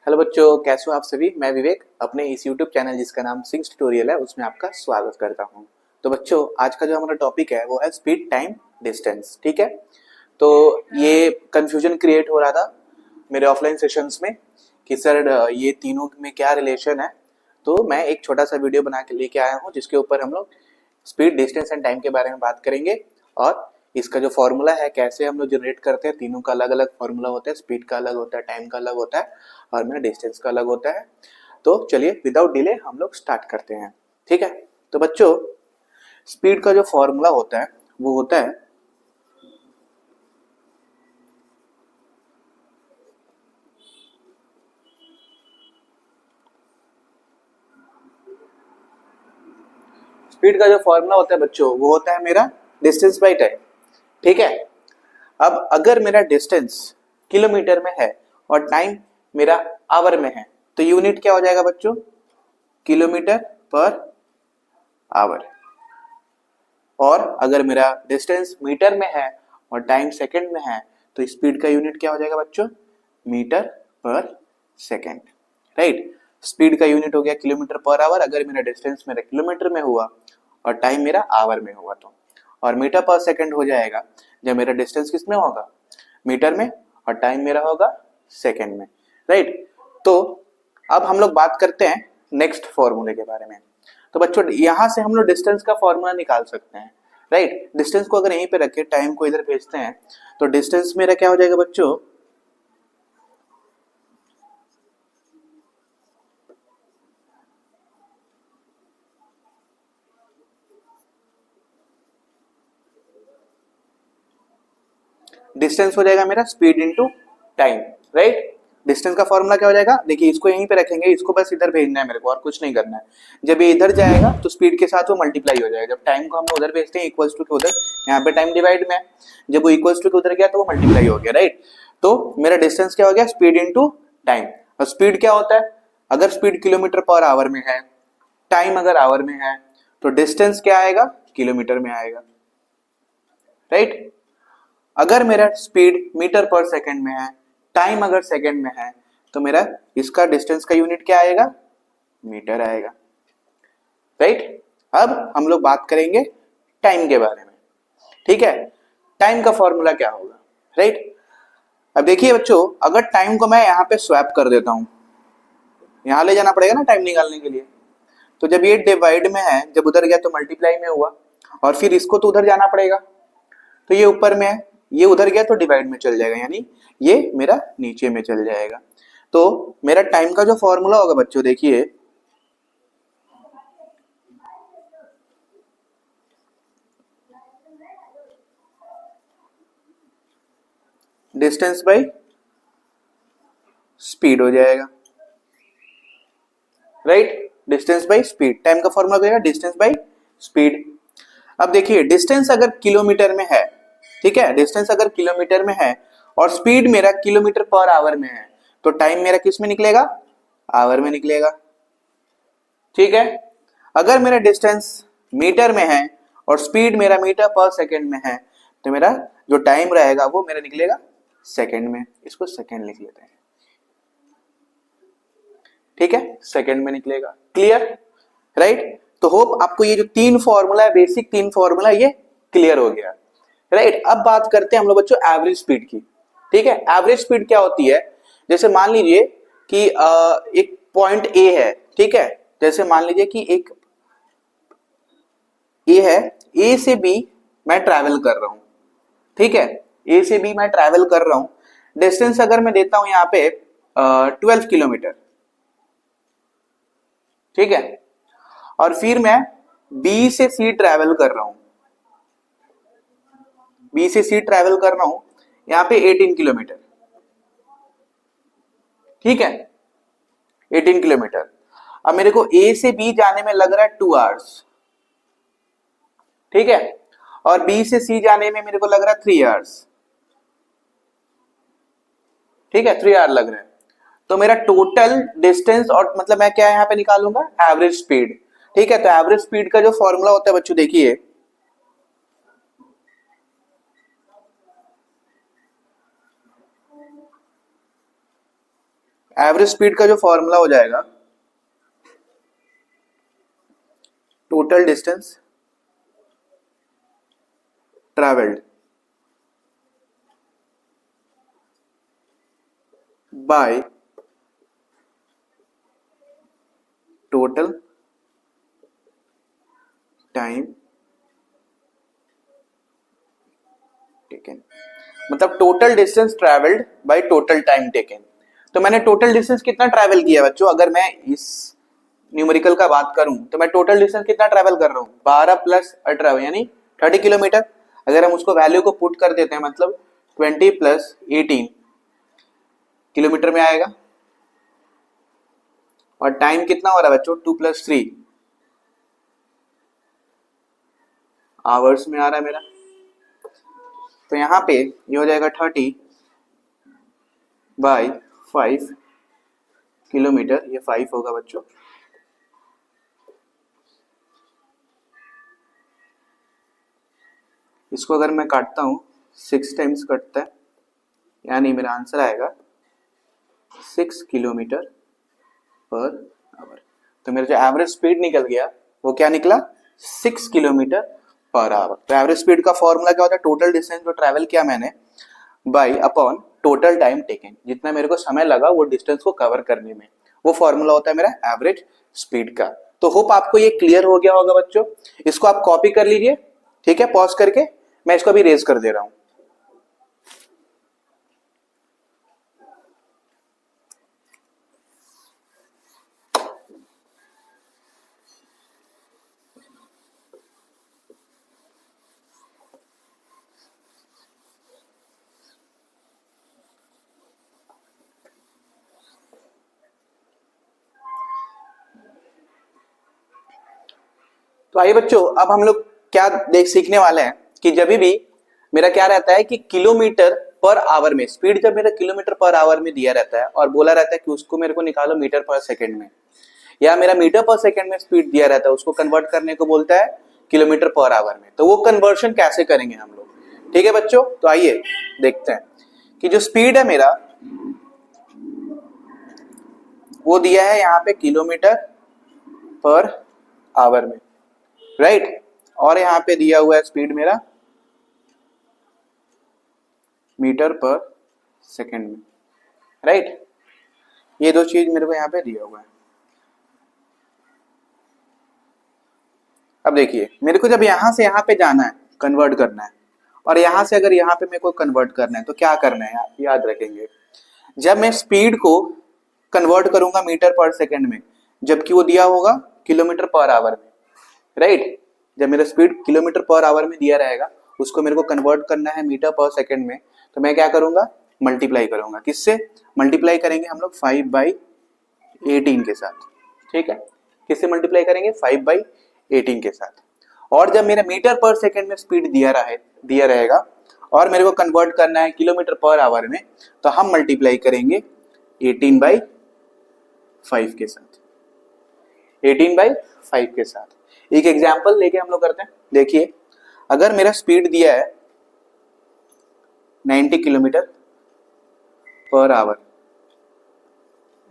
Hello बच्चों, कैसे हो आप सभी। मैं विवेक अपने इस यूट्यूब चैनल जिसका नाम सिंग्स ट्यूटोरियल है उसमें आपका स्वागत करता हूं। तो बच्चों, आज का जो हमारा टॉपिक है वो है स्पीड, टाइम, डिस्टेंस। ठीक है, तो ये कंफ्यूजन क्रिएट हो रहा था मेरे ऑफलाइन सेशंस में कि सर ये तीनों में क्या रिलेशन है। तो मैं एक छोटा सा वीडियो बना के लेके आया हूँ जिसके ऊपर हम लोग स्पीड, डिस्टेंस एंड टाइम के बारे में बात करेंगे और इसका जो फॉर्मूला है कैसे हम लोग जनरेट करते हैं। तीनों का अलग अलग फॉर्मूला होता है, स्पीड का अलग होता है, टाइम का अलग होता है और मेरा डिस्टेंस का अलग होता है। तो चलिए विदाउट डिले हम लोग स्टार्ट करते हैं। ठीक है, तो बच्चों स्पीड का जो फॉर्मूला होता है वो होता है स्पीड का जो फॉर्मूला होता है बच्चों वो होता है मेरा डिस्टेंस बाई टाइम। ठीक है, अब अगर मेरा डिस्टेंस किलोमीटर में है और टाइम मेरा आवर में है तो यूनिट क्या हो जाएगा बच्चों, किलोमीटर पर आवर। और अगर मेरा डिस्टेंस मीटर में है और टाइम सेकंड में है तो स्पीड का यूनिट क्या हो जाएगा बच्चों, metre per second. Right, speed का यूनिट हो गया किलोमीटर पर आवर अगर मेरा डिस्टेंस मेरा किलोमीटर में हुआ और टाइम मेरा आवर में हुआ तो, और मीटर पर सेकंड हो जाएगा जब मेरा डिस्टेंस किस में होगा, मीटर में, और टाइम मेरा होगा सेकंड में। राइट, तो अब हम लोग बात करते हैं नेक्स्ट फॉर्मूले के बारे में। तो बच्चों यहां से हम लोग डिस्टेंस का फॉर्मूला निकाल सकते हैं। राइट, डिस्टेंस को अगर यहीं पे रखे, टाइम को इधर भेजते हैं तो डिस्टेंस मेरा क्या हो जाएगा बच्चों, डिस्टेंस हो जाएगा मेरा speed into time. Right, distance का फॉर्मूला क्या हो जाएगा, देखिए इसको यहीं पे रखेंगे, इसको बस इधर भेजना है मेरे को और कुछ नहीं करना है। जब ये इधर जाएगा तो स्पीड के साथ वो मल्टीप्लाई हो जाएगा। जब टाइम को हम उधर भेजते हैं इक्वल्स टू के उधर, यहाँ पे टाइम डिवाइड में है, जब वो इक्वल्स टू के उधर गया तो वो मल्टीप्लाई हो गया। राइट, तो मेरा डिस्टेंस क्या हो गया, स्पीड इनटू टाइम। और स्पीड क्या होता है, अगर स्पीड किलोमीटर पर आवर में है, टाइम अगर आवर में है तो डिस्टेंस क्या आएगा, किलोमीटर में आएगा। राइट, अगर मेरा स्पीड मीटर पर सेकंड में है, टाइम अगर सेकंड में है तो मेरा इसका डिस्टेंस का यूनिट क्या आएगा, मीटर आएगा। राइट, अब हम लोग बात करेंगे टाइम के बारे में। ठीक है, टाइम का फॉर्मूला क्या होगा। राइट, अब देखिए बच्चों, अगर टाइम को मैं यहाँ पे स्वैप कर देता हूं, यहां ले जाना पड़ेगा ना टाइम निकालने के लिए, तो जब ये डिवाइड में है, जब उधर गया तो मल्टीप्लाई में हुआ, और फिर इसको तो उधर जाना पड़ेगा, तो ये ऊपर में है, ये उधर गया तो डिवाइड में चल जाएगा, यानी ये मेरा नीचे में चल जाएगा। तो मेरा टाइम का जो फॉर्मूला होगा बच्चों, देखिए डिस्टेंस बाई स्पीड हो जाएगा। Right, distance by speed, time का फॉर्मूला हो जाएगा डिस्टेंस बाई स्पीड। अब देखिए डिस्टेंस अगर किलोमीटर में है, ठीक है, डिस्टेंस अगर किलोमीटर में है और स्पीड मेरा किलोमीटर पर आवर में है तो टाइम मेरा किस में निकलेगा, आवर में निकलेगा। ठीक है, अगर मेरा डिस्टेंस मीटर में है और स्पीड मेरा मीटर पर सेकंड में है तो मेरा जो टाइम रहेगा वो मेरा निकलेगा सेकंड में, इसको सेकंड लिख लेते हैं। ठीक है, सेकंड में निकलेगा। क्लियर। राइट, तो होप आपको ये जो तीन फॉर्मूला है, बेसिक तीन फॉर्मूला, ये क्लियर हो गया। राइट, अब बात करते हैं हम लोग बच्चों एवरेज स्पीड की। ठीक है, एवरेज स्पीड क्या होती है, जैसे मान लीजिए कि एक पॉइंट ए है। ठीक है, जैसे मान लीजिए कि एक ए है, ए से बी मैं ट्रैवल कर रहा हूं। ठीक है, ए से बी मैं ट्रैवल कर रहा हूं, डिस्टेंस अगर मैं देता हूं यहाँ पे 12 किलोमीटर। ठीक है, और फिर मैं बी से सी ट्रैवल कर रहा हूं, बी से सी ट्रैवल कर रहा हूं यहाँ पे 18 किलोमीटर। ठीक है, 18 किलोमीटर। अब मेरे को ए से बी जाने में लग रहा है 2 आवर्स। ठीक है, और बी से सी जाने में मेरे को लग रहा है 3 आवर्स। ठीक है, 3 आवर लग रहा है। तो मेरा टोटल डिस्टेंस, और मतलब मैं क्या यहाँ पे निकालूंगा, एवरेज स्पीड। ठीक है, तो एवरेज स्पीड का जो फॉर्मूला होता है बच्चों, देखिए एवरेज स्पीड का जो फॉर्मूला हो जाएगा, total distance travelled by total time taken, मतलब total distance travelled by total time taken. तो मैंने टोटल डिस्टेंस कितना ट्रैवल किया बच्चों, अगर मैं इस न्यूमेरिकल का बात करूं तो मैं टोटल डिस्टेंस कितना ट्रैवल कर रहा हूं, 12 प्लस 18 यानी 30 किलोमीटर। अगर हम उसको वैल्यू को पुट कर देते हैं, मतलब 20 प्लस 18 किलोमीटर में आएगा। और टाइम कितना हो रहा है बच्चों, 2 प्लस 3 आवर्स में आ रहा है मेरा। तो यहां पे ये हो जाएगा 30 बाई 5 किलोमीटर, ये 5 होगा बच्चों। इसको अगर मैं काटता हूं 6 टाइम्स कटता है, यानी मेरा आंसर आएगा 6 किलोमीटर पर आवर। तो मेरा जो एवरेज स्पीड निकल गया वो क्या निकला, 6 किलोमीटर पर आवर। तो एवरेज स्पीड का फॉर्मूला क्या होता है, टोटल डिस्टेंस जो ट्रैवल किया मैंने by upon total time taken, जितना मेरे को समय लगा वो डिस्टेंस को कवर करने में, वो फॉर्मूला होता है मेरा एवरेज स्पीड का। तो होप आपको ये क्लियर हो गया होगा बच्चों। इसको आप कॉपी कर लीजिए, ठीक है, पॉज करके। मैं इसको अभी रेज कर दे रहा हूं। तो आइए बच्चों, अब हम लोग क्या देख सीखने वाले हैं कि जब भी मेरा क्या रहता है कि किलोमीटर पर आवर में स्पीड, जब मेरा किलोमीटर पर आवर में दिया रहता है और बोला रहता है कि उसको मेरे को निकालो मीटर पर सेकंड में, या मेरा मीटर पर सेकंड में स्पीड दिया रहता है उसको कन्वर्ट करने को बोलता है किलोमीटर पर आवर में, तो वो कन्वर्शन कैसे करेंगे हम लोग, ठीक है बच्चों। तो आइए देखते हैं कि जो स्पीड है मेरा वो दिया है यहाँ पे किलोमीटर पर आवर में, राइट। और यहाँ पे दिया हुआ है स्पीड मेरा मीटर पर सेकंड में, राइट। ये दो चीज मेरे को यहाँ पे दिया हुआ है। अब देखिए, मेरे को जब यहाँ से यहाँ पे जाना है, कन्वर्ट करना है, और यहाँ से अगर यहाँ पे मेरे को कन्वर्ट करना है तो क्या करना है, याद रखेंगे, जब मैं स्पीड को कन्वर्ट करूंगा मीटर पर सेकंड में, जबकि वो दिया होगा किलोमीटर पर आवर में, राइट। जब मेरा स्पीड किलोमीटर पर आवर में दिया रहेगा, उसको मेरे को कन्वर्ट करना है मीटर पर सेकंड में, तो मैं क्या करूंगा, मल्टीप्लाई करूंगा। किससे मल्टीप्लाई करेंगे हम लोग, 5/18 के साथ, ठीक है। किससे मल्टीप्लाई करेंगे, 5/18 के साथ। और जब मेरा मीटर पर सेकंड में स्पीड दिया रहेगा और मेरे को कन्वर्ट करना है किलोमीटर पर आवर में, तो हम मल्टीप्लाई करेंगे 18/5 के साथ, 18/5 के साथ। एक एग्जाम्पल लेके हम लोग करते हैं। देखिए, अगर मेरा स्पीड दिया है 90 किलोमीटर पर आवर,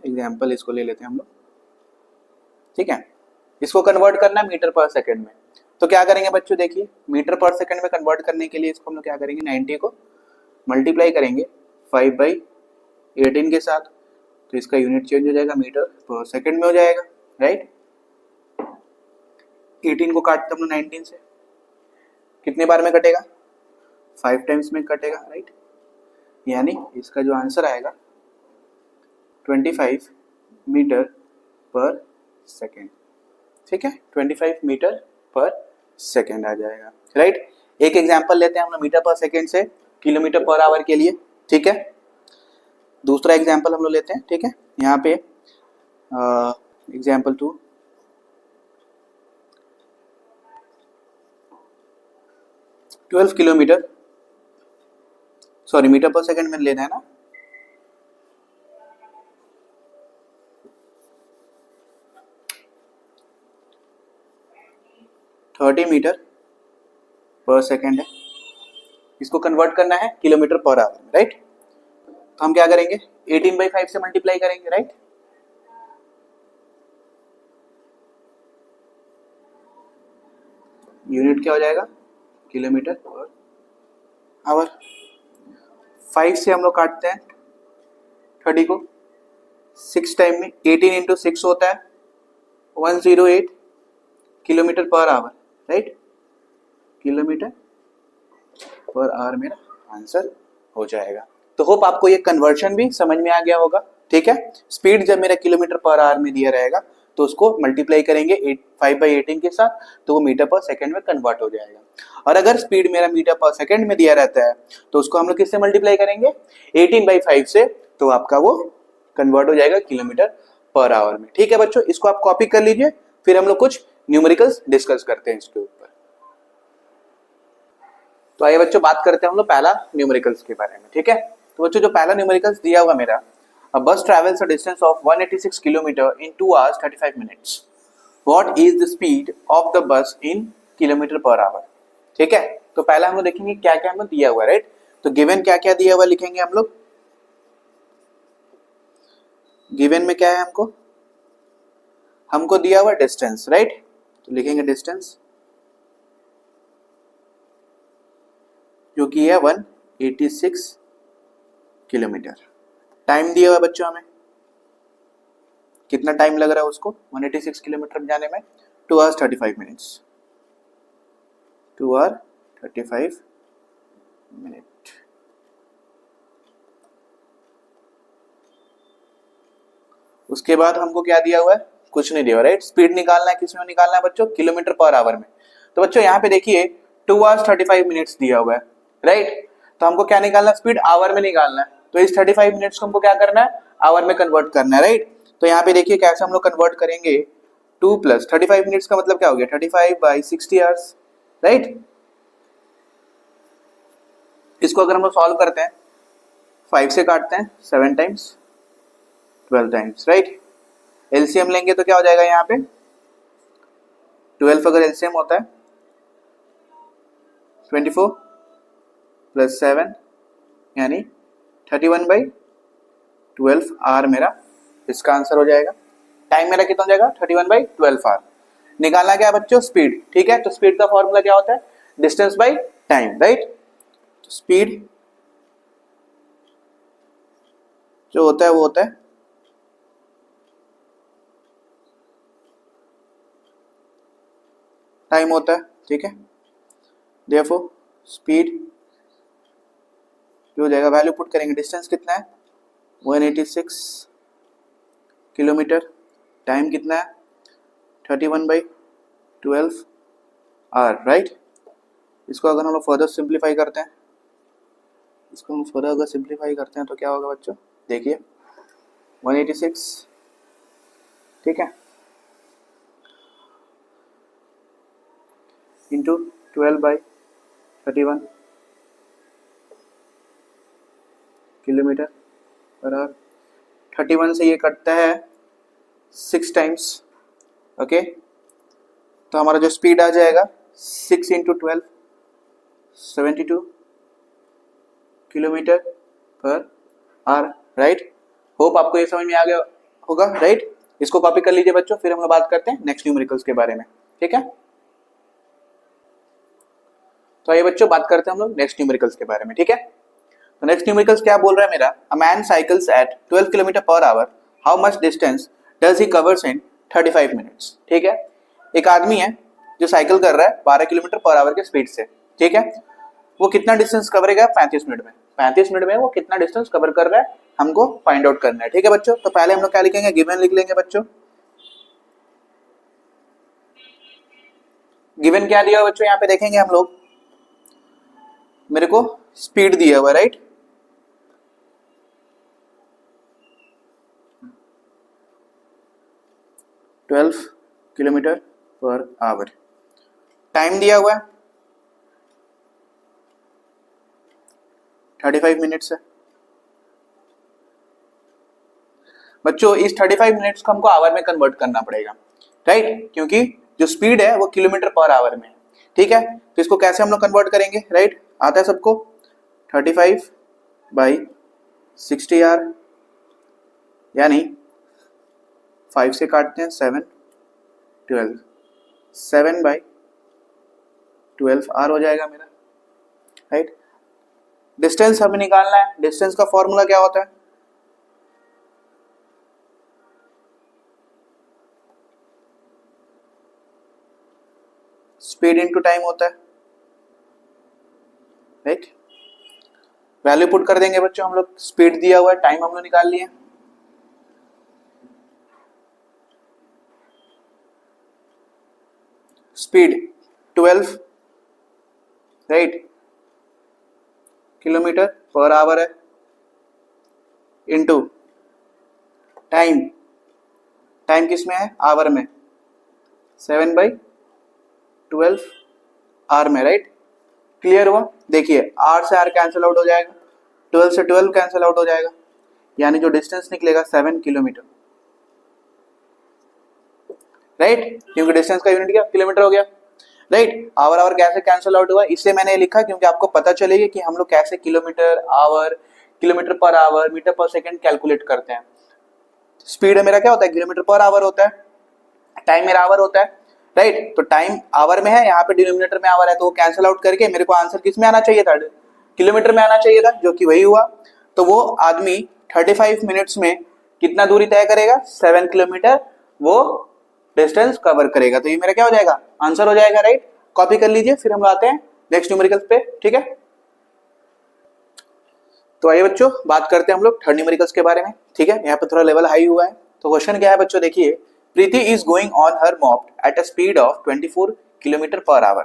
एग्जाम्पल इसको ले लेते हैं हम लोग, ठीक है। इसको कन्वर्ट करना है मीटर पर सेकंड में, तो क्या करेंगे बच्चों, देखिए मीटर पर सेकंड में कन्वर्ट करने के लिए इसको हम लोग क्या करेंगे, 90 को मल्टीप्लाई करेंगे 5/18 के साथ, तो इसका यूनिट चेंज हो जाएगा, मीटर पर सेकंड में हो जाएगा, राइट। 18 को काटते हम लोग 19 से, कितने बार में कटेगा, 5 टाइम्स में कटेगा, राइट। यानी इसका जो आंसर आएगा 25 मीटर पर सेकेंड, ठीक है, 25 मीटर पर सेकेंड आ जाएगा, राइट। एक एग्जांपल लेते हैं हम लोग मीटर पर सेकेंड से किलोमीटर पर आवर के लिए, ठीक है। दूसरा एग्जांपल हम लोग लेते हैं, ठीक है। यहाँ पे example 2, 12 kilometre, sorry metre per second में लेना है ना, थर्टी मीटर पर सेकेंड है, इसको कन्वर्ट करना है किलोमीटर पर आवर में, राइट। तो हम क्या करेंगे, 18/5 से मल्टीप्लाई करेंगे, राइट। यूनिट क्या हो जाएगा, किलोमीटर पर आवर। 5 से हम लोग काटते हैं 30 को, 6 टाइम में 18 इंटू 6 होता है 108 kilometre per our, right. Kilometre per our मेरा आंसर हो जाएगा। तो होप आपको ये कन्वर्शन भी समझ में आ गया होगा, ठीक है। स्पीड जब मेरा किलोमीटर पर आवर में दिया रहेगा तो उसको मल्टीप्लाई करेंगे 5/18 के साथ, तो वो मीटर पर सेकंड में कन्वर्ट हो जाएगा। और अगर स्पीड मेरा मीटर पर सेकंड में दिया रहता है तो उसको हम लोग किससे मल्टीप्लाई करेंगे, 18/5 से, तो आपका वो कन्वर्ट हो जाएगा किलोमीटर पर आवर में। ठीक है बच्चों, इसको आप कॉपी कर लीजिए, फिर हम लोग कुछ न्यूमेरिकल्स डिस्कस करते हैं इसके ऊपर। तो आइए बच्चों बात करते हैं हम लोग पहला न्यूमेरिकल्स के बारे में, ठीक है। तो बच्चों जो पहला न्यूमेरिकल्स दिया हुआ मेरा, a bus travels a distance of 186 km in 2 hours 35 minutes. What is the speed of the bus in kilometer per hour? ठीक है, तो पहला हम लोग देखेंगे क्या क्या हमें दिया हुआ है, राइट। तो गिवन क्या क्या दिया हुआ लिखेंगे हम लोग। गिवन में क्या है हमको दिया हुआ डिस्टेंस, राइट। तो लिखेंगे डिस्टेंस जो कि है 186 किलोमीटर। टाइम दिया हुआ बच्चों हमें, कितना टाइम लग रहा है उसको 186 किलोमीटर जाने में, 2 hours 35 minutes, 2 hours 35 minutes। उसके बाद हमको क्या दिया हुआ है, कुछ नहीं दिया हुआ, राइट। स्पीड निकालना है, किसमें निकालना है बच्चों, किलोमीटर पर आवर में। तो बच्चों यहाँ पे देखिए 2 hours 35 minutes दिया हुआ है, राइट। तो हमको क्या निकालना है, स्पीड आवर में निकालना है। तो इस 35 मिनट्स को हमको क्या करना है, आवर में कन्वर्ट करना है, राइट। तो यहाँ पे देखिए कैसे हम लोग कन्वर्ट करेंगे, 2 + 35 मिनट्स का मतलब क्या हो गया, 35/60 आवर्स, राइट। इसको अगर हम लोग सॉल्व करते हैं, 5 से काटते हैं 7 टाइम्स 12 टाइम्स, राइट। एलसीएम लेंगे तो क्या हो जाएगा, यहाँ पे 12 अगर एलसीएम होता है 24 + 7 यानी 31/12 आवर मेरा इसका आंसर हो जाएगा। टाइम मेरा कितना हो जाएगा, 31/12 आवर। निकालना क्या है बच्चों, स्पीड, ठीक है। तो स्पीड का फॉर्मूला क्या होता है, डिस्टेंस बाय टाइम, राइट। तो स्पीड जो होता है वो होता है टाइम होता है, ठीक है। देयरफॉर स्पीड जो हो जाएगा, वैल्यू पुट करेंगे, डिस्टेंस कितना है 186 किलोमीटर, टाइम कितना है 31/12 आवर, राइट। इसको अगर हम लोग फर्दर सिंप्लीफाई करते हैं, तो क्या होगा बच्चों, देखिए 186, ठीक है, इंटू 12/31 किलोमीटर पर आवर। 31 से ये कटता है 6 टाइम्स, ओके। तो हमारा जो स्पीड आ जाएगा 6 × 12 72 kilometre per our, right. Hope आपको ये समझ में आ गया होगा, राइट। इसको कॉपी कर लीजिए बच्चों, फिर हम लोग बात करते हैं नेक्स्ट न्यूमेरिकल्स के बारे में, ठीक है। तो ये बच्चों बात करते हैं हम लोग नेक्स्ट न्यूमेरिकल्स के बारे में, ठीक है। तो नेक्स्ट न्यूमेरिकल्स क्या बोल रहा है मेरा, a man cycles at 12 kilometre per hour, how much distance does he covers in 35 minutes, ठीक है। एक आदमी है जो साइकिल कर रहा है 12 किलोमीटर पर आवर के स्पीड से, ठीक है। वो कितना डिस्टेंस कवरेगा 35 मिनट में, 35 मिनट में वो कितना डिस्टेंस कवर कर रहा है हमको फाइंड आउट करना है, ठीक है बच्चों। तो पहले हम लोग क्या लिखेंगे, गिवन लिख लेंगे बच्चों। गिवन क्या दिया हुआ बच्चों, यहाँ पे देखेंगे हम लोग, मेरे को स्पीड दिया हुआ, right. Twelve kilometre per our. Time दिया हुआ है 35 मिनट्स है बच्चों। इस 35 मिनट्स को हमको आवर में कन्वर्ट करना पड़ेगा, राइट, क्योंकि जो स्पीड है वो किलोमीटर पर आवर में है, ठीक है। तो इसको कैसे हम लोग कन्वर्ट करेंगे, राइट, आता है सबको 35/60, 60 आर, यानी 5 से काटते हैं 7, 12, 7/12 आर हो जाएगा मेरा, राइट। डिस्टेंस हमें निकालना है, डिस्टेंस का फॉर्मूला क्या होता है? स्पीड इनटू टाइम होता है, राइट। वैल्यू पुट कर देंगे बच्चों हम लोग, स्पीड दिया हुआ है, टाइम हम लोग निकाल लिए। Speed 12, right, kilometre per our है, इनटू टाइम, टाइम किस में है? आवर में, 7/12 आर में, राइट। क्लियर हुआ? देखिए आर से आर कैंसिल आउट हो जाएगा, 12 से 12 कैंसिल आउट हो जाएगा, यानी जो डिस्टेंस निकलेगा 7 किलोमीटर, राइट, क्योंकि डिस्टेंस का यूनिट क्या? किलोमीटर हो गया, राइट। आवर आवर कैसे कैंसिल आउट हुआ, इसलिए मैंने लिखा क्योंकि आपको पता चलेगी कि हम लोग कैसे kilometre hour, kilometre per hour, metre per second calculate करते हैं। स्पीड मेरा क्या होता है? किलोमीटर पर आवर होता है, टाइम मेरा आवर होता है, राइट। तो टाइम आवर में है, यहाँ पे डिनोमिनेटर में आवर है, तो वो कैंसिल आउट करके मेरे को आंसर किस में आना चाहिए था? किलोमीटर में आना चाहिए था, जो कि वही हुआ। तो वो आदमी 35 मिनट्स में कितना दूरी तय करेगा? 7 किलोमीटर वो डिस्टेंस कवर करेगा। तो ये मेरा क्या हो जाएगा? आंसर हो जाएगा, राइट। कॉपी कर लीजिए, फिर हम आते हैं नेक्स्ट न्यूमेरिकल्स पे, ठीक है। तो आइए बच्चों बात करते हैं हम लोग थर्ड न्यूमेरिकल्स के बारे में, ठीक है। यहाँ पे थोड़ा लेवल हाई हुआ है। तो क्वेश्चन क्या है बच्चों, देखिए, Preeti is going on her mop at a speed of 24 kilometre per hour.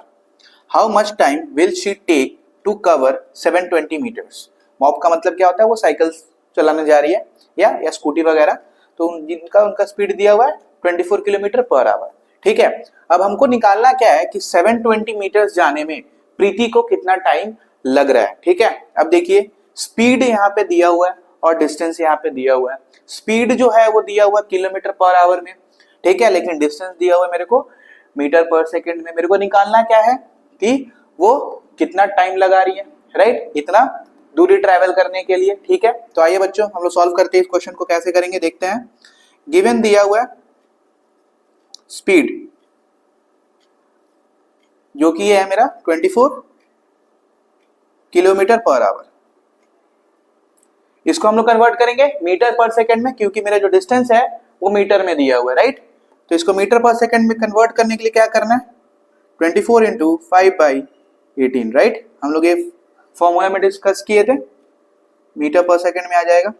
How much time will she take to cover 720 metres. Mop का मतलब क्या होता है? वो साइकिल चलाने जा रही है या स्कूटी वगैरह, तो जिनका उनका स्पीड दिया हुआ है 24 किलोमीटर पर आवर, ठीक है। अब हमको निकालना क्या है कि 720 मीटर्स जाने में प्रीति को कितना टाइम लग रहा है, ठीक है। अब देखिए स्पीड यहाँ पे दिया हुआ है और डिस्टेंस यहाँ पे दिया हुआ है। स्पीड जो है वो दिया हुआ किलोमीटर पर आवर में, ठीक है, लेकिन डिस्टेंस दिया हुआ है मेरे को मीटर पर सेकंड में। मेरे को निकालना क्या है कि वो कितना टाइम लगा रही है, राइट, इतना दूरी ट्रैवल करने के लिए, ठीक है। तो आइए बच्चों हम लोग सॉल्व करते हैं इस क्वेश्चन को, कैसे करेंगे देखते हैं। गिवन दिया हुआ है स्पीड जो कि है मेरा 24 किलोमीटर पर आवर, इसको हम लोग कन्वर्ट करेंगे मीटर पर सेकंड में, क्योंकि मेरा जो डिस्टेंस है वो मीटर में दिया हुआ है, राइट। तो इसको मीटर पर सेकंड में कन्वर्ट करने के लिए क्या करना है? 24 इंटू 5/18, राइट। हम लोग ये फॉर्मूला में डिस्कस किए थे, मीटर पर सेकंड में आ जाएगा।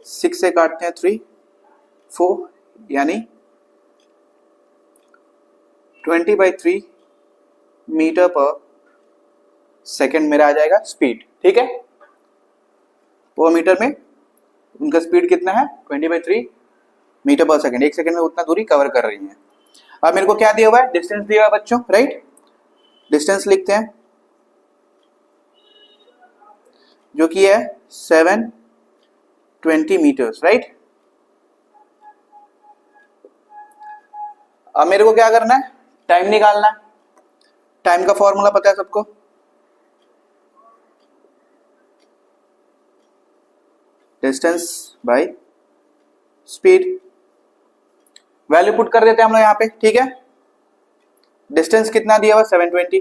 6 से काटते हैं 3, 4, यानी 20/3 मीटर पर सेकंड मेरा आ जाएगा स्पीड, ठीक है। वो मीटर में उनका स्पीड कितना है? 20/3 मीटर पर सेकंड, एक सेकंड में उतना दूरी कवर कर रही है। अब मेरे को क्या दिया हुआ है? डिस्टेंस दिया हुआ है बच्चों, राइट। डिस्टेंस लिखते हैं जो कि है 720 मीटर्स, राइट। अब मेरे को क्या करना है? टाइम निकालना है। टाइम का फॉर्मूला पता है सबको, distance by speed. Value put कर देते हैं हम लोग यहाँ पे, ठीक है। डिस्टेंस कितना दिया हुआ? 720,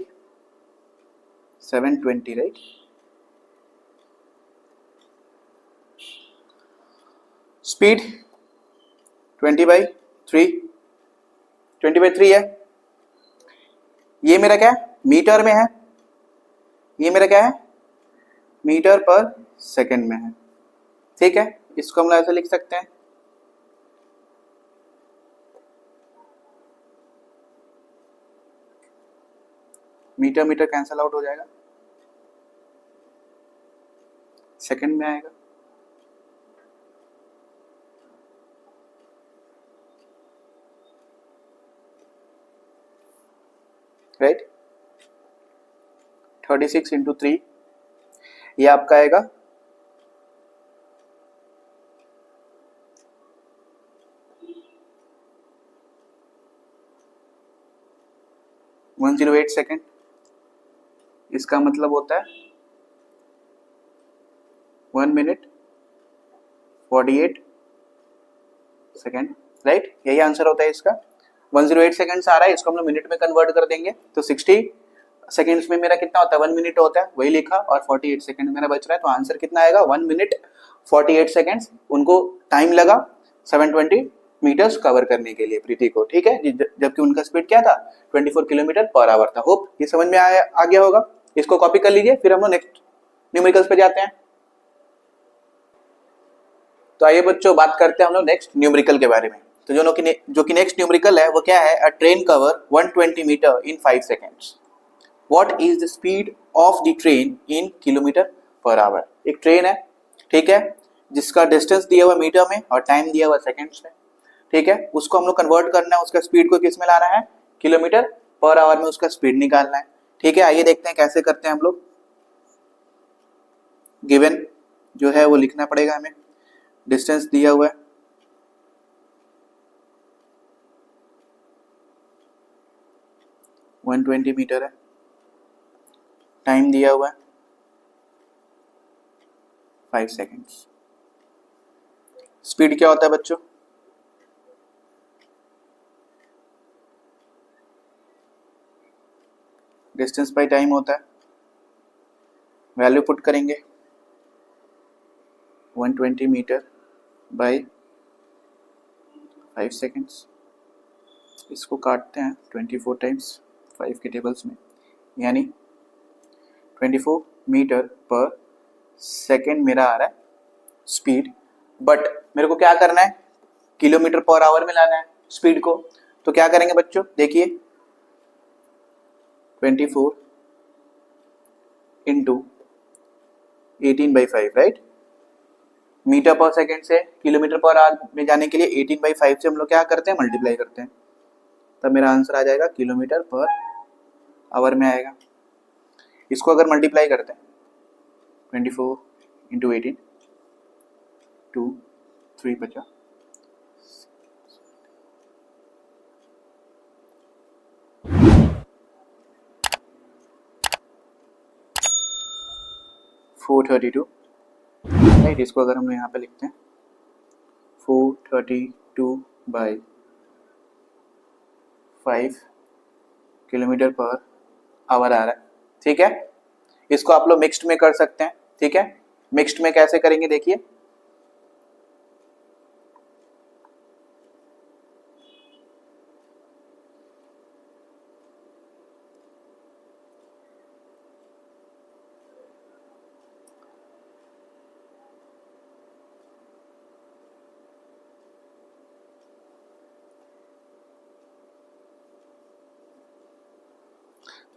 720, राइट। स्पीड 20/3, 20/3 है। ये मेरा क्या है? मीटर में है। ये मेरा क्या है? मीटर पर सेकंड में है, ठीक है। इसको हम ऐसे लिख सकते हैं, मीटर मीटर कैंसल आउट हो जाएगा, सेकंड में आएगा। राइट, 36 इंटू 3, ये आपका आएगा 108 सेकेंड। इसका मतलब होता है 1 मिनट 48 सेकेंड, राइट, यही आंसर होता है इसका। 108 सेकेंड्स आ रहा है, इसको हम लोग मिनट में कन्वर्ट कर देंगे तो 60 सेकेंड्स में मेरा कितना होता है, 1 मिनट होता है, वही लिखा, और 48 सेकेंड मेरा बच रहा है, तो आंसर कितना आएगा, 1 मिनट 48 सेकेंड्स उनको टाइम लगा 720 मीटर्स कवर करने के लिए प्रीति को, ठीक है, जबकि उनका स्पीड क्या था, 24 किलोमीटर पर आवर था। होप ये समझ में आ गया होगा। इसको कॉपी कर लीजिए, फिर हम लोग नेक्स्ट न्यूमेरिकल्स पे जाते हैं। तो आइए बच्चों बात करते हैं हम लोग नेक्स्ट न्यूमेरिकल के बारे में। तो जो कि नेक्स्ट न्यूमेरिकल है वो क्या है, a train cover 120 metre in 5 seconds, what is the speed of the train in kilometre per hour. एक ट्रेन है, ठीक है, जिसका डिस्टेंस दिया हुआ मीटर में और टाइम दिया हुआ सेकेंड्स में, ठीक है, उसको हम लोग कन्वर्ट करना है, उसका स्पीड को किस में लाना है, किलोमीटर पर आवर में उसका स्पीड निकालना है, ठीक है। आइए देखते हैं कैसे करते हैं हम लोग। गिवन जो है वो लिखना पड़ेगा हमें, डिस्टेंस दिया हुआ है, वन 120 मीटर है, टाइम दिया हुआ है 5 सेकेंड्स। स्पीड क्या होता है बच्चों, डिस्टेंस बाय टाइम होता है, वैल्यू पुट करेंगे 120 मीटर बाय 5 सेकेंड्स, इसको काटते हैं 24 टाइम्स 5 के टेबल्स में, यानी 24 मीटर पर सेकेंड मेरा आ रहा है स्पीड, बट मेरे को क्या करना है, किलोमीटर पर आवर में लाना है स्पीड को। तो क्या करेंगे बच्चों, देखिए 24 into 18/5, right, metre per second से किलोमीटर पर आवर में जाने के लिए 18/5 से हम लोग क्या करते हैं, मल्टीप्लाई करते हैं, तब मेरा आंसर आ जाएगा किलोमीटर पर आवर में आएगा। इसको अगर मल्टीप्लाई करते हैं 24 इंटू 18, 2 3 बचा, 432, राइट। इसको अगर हम यहाँ पे लिखते हैं 432/5 किलोमीटर पर आवर आ रहा है, ठीक है। इसको आप लोग मिक्स्ड में कर सकते हैं, ठीक है। मिक्स्ड में कैसे करेंगे देखिए,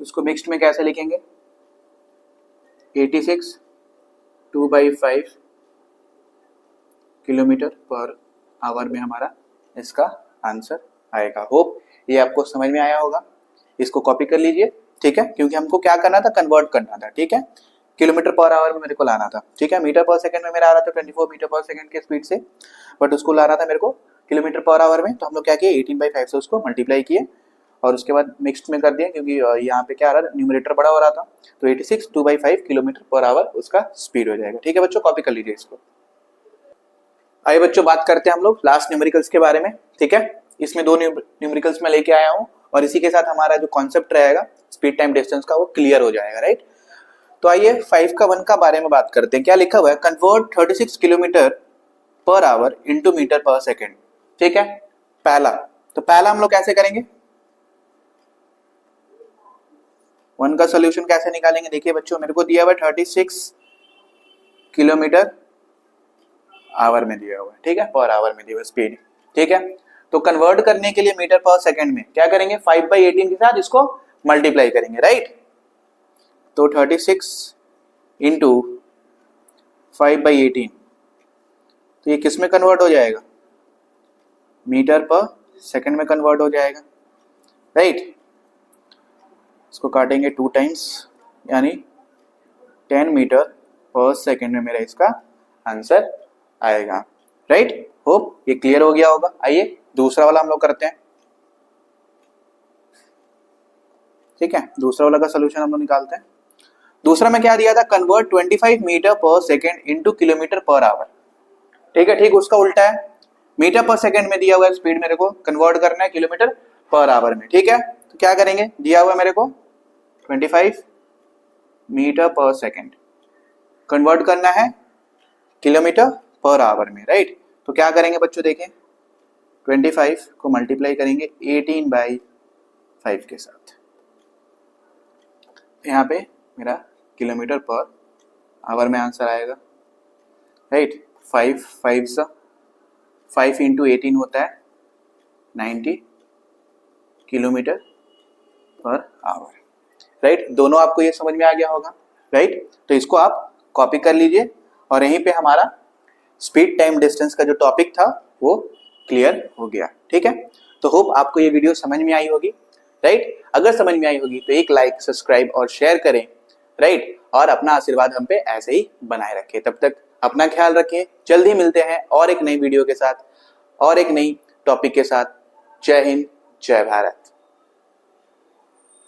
इसको मिक्स्ड में कैसे लिखेंगे, 86 2/5 किलोमीटर पर आवर में हमारा इसका आंसर आएगा। होप ये आपको समझ में आया होगा। इसको कॉपी कर लीजिए, ठीक है, क्योंकि हमको क्या करना था, कन्वर्ट करना था, ठीक है, किलोमीटर पर आवर में मेरे को लाना था, ठीक है। मीटर पर सेकंड में मेरा आ रहा था 24 मीटर पर सेकंड के स्पीड से, बट उसको लाना था मेरे को किलोमीटर पर आवर में, तो हम लोग क्या किए, 18/5 से उसको मल्टीप्लाई किए और उसके बाद मिक्स्ड में कर दिए, क्योंकि यहाँ पे क्या आ रहा है, न्यूमरेटर बड़ा हो रहा था, तो 86 2/5 किलोमीटर पर आवर उसका स्पीड हो जाएगा, ठीक है बच्चों, कॉपी कर लीजिए इसको। आइए बच्चों बात करते हैं हम लोग लास्ट न्यूमेरिकल्स के बारे में, ठीक है। इसमें 2 न्यूमेरिकल्स में लेके आया हूँ और इसी के साथ हमारा जो कॉन्सेप्ट रहेगा स्पीड टाइम डिस्टेंस का वो क्लियर हो जाएगा, राइट। तो आइए 5 का 1 का बारे में बात करते हैं। क्या लिखा हुआ है, convert 36 kilometre per hour into metre per second, ठीक है। पहला हम लोग कैसे करेंगे, 1 का सोल्यूशन कैसे निकालेंगे, देखिए बच्चों, मेरे को दिया हुआ 36 किलोमीटर आवर में दिया हुआ है, ठीक है, पर आवर में दिया हुआ स्पीड, ठीक है। तो कन्वर्ट करने के लिए मीटर पर सेकंड में क्या करेंगे, 5/18 के साथ इसको मल्टीप्लाई करेंगे, राइट। तो 36 इंटू 5/18, तो ये किस में कन्वर्ट हो जाएगा, मीटर पर सेकंड में कन्वर्ट हो जाएगा, राइट। इसको काटेंगे 2 टाइम्स, यानी 10 मीटर पर सेकंड में मेरा इसका आंसर आएगा, राइट। होप ये क्लियर हो गया होगा। आइए दूसरा वाला हम लोग करते हैं, ठीक है। दूसरा वाला का सोल्यूशन हम लोग निकालते हैं। दूसरा में क्या दिया था, convert 25 metre per second into kilometre per our, ठीक है, ठीक उसका उल्टा है, मीटर पर सेकंड में दिया हुआ है स्पीड, मेरे को कन्वर्ट करना है किलोमीटर पर आवर में। ठीक है, तो क्या करेंगे, दिया हुआ है मेरे को 25 मीटर पर सेकंड, कन्वर्ट करना है किलोमीटर पर आवर में, राइट। तो क्या करेंगे बच्चों, देखें 25 को मल्टीप्लाई करेंगे 18/5 के साथ, यहाँ पे मेरा किलोमीटर पर आवर में आंसर आएगा, राइट। 5 इंटू 18 होता है 90 किलोमीटर पर आवर, राइट। दोनों आपको ये समझ में आ गया होगा, राइट। तो इसको आप कॉपी कर लीजिए और यहीं पे हमारा स्पीड टाइम डिस्टेंस का जो टॉपिक था वो क्लियर हो गया। ठीक है, तो होप आपको ये वीडियो समझ में आई होगी, राइट। अगर समझ में आई होगी तो एक लाइक, सब्सक्राइब और शेयर करें, राइट। और अपना आशीर्वाद हम पे ऐसे ही बनाए रखें। तब तक अपना ख्याल रखें, जल्दी मिलते हैं और एक नई वीडियो के साथ और एक नई टॉपिक के साथ। जय हिंद, जय भारत।